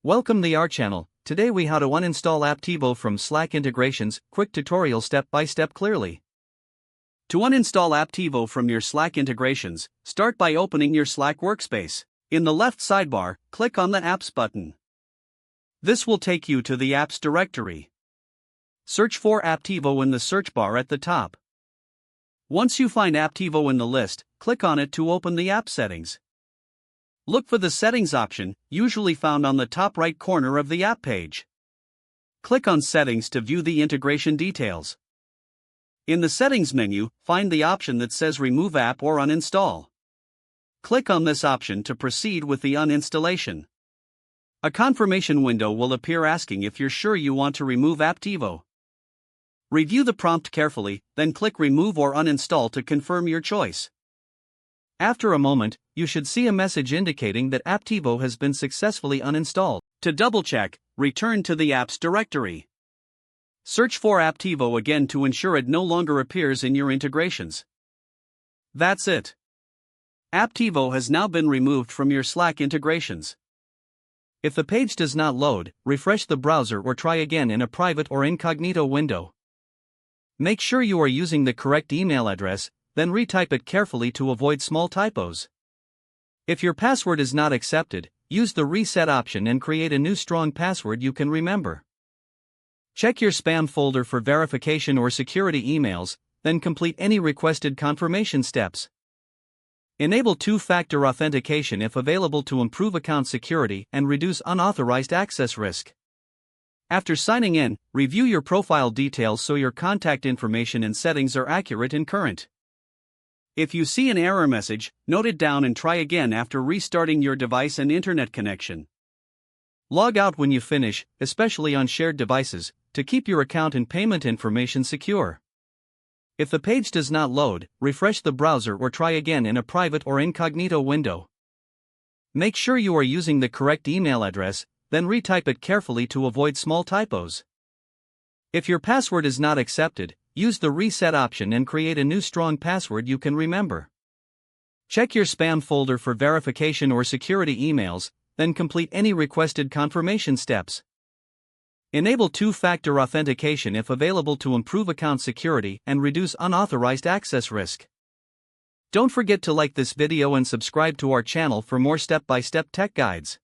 Welcome to our channel. Today we how to uninstall Apptivo from Slack integrations, quick tutorial step by step clearly. To uninstall Apptivo from your Slack integrations, start by opening your Slack workspace. In the left sidebar, click on the Apps button. This will take you to the Apps directory. Search for Apptivo in the search bar at the top. Once you find Apptivo in the list, click on it to open the app settings. Look for the Settings option, usually found on the top right corner of the app page. Click on Settings to view the integration details. In the Settings menu, find the option that says Remove App or Uninstall. Click on this option to proceed with the uninstallation. A confirmation window will appear asking if you're sure you want to remove Apptivo. Review the prompt carefully, then click Remove or Uninstall to confirm your choice. After a moment, you should see a message indicating that Apptivo has been successfully uninstalled. To double-check, return to the Apps directory. Search for Apptivo again to ensure it no longer appears in your integrations. That's it. Apptivo has now been removed from your Slack integrations. If the page does not load, refresh the browser or try again in a private or incognito window. Make sure you are using the correct email address, then retype it carefully to avoid small typos. If your password is not accepted, use the reset option and create a new strong password you can remember. Check your spam folder for verification or security emails, then complete any requested confirmation steps. Enable two-factor authentication if available to improve account security and reduce unauthorized access risk. After signing in, review your profile details so your contact information and settings are accurate and current. If you see an error message, note it down and try again after restarting your device and internet connection. Log out when you finish, especially on shared devices, to keep your account and payment information secure. If the page does not load, refresh the browser or try again in a private or incognito window. Make sure you are using the correct email address, then retype it carefully to avoid small typos. If your password is not accepted, use the reset option and create a new strong password you can remember. Check your spam folder for verification or security emails, then complete any requested confirmation steps. Enable two-factor authentication if available to improve account security and reduce unauthorized access risk. Don't forget to like this video and subscribe to our channel for more step-by-step tech guides.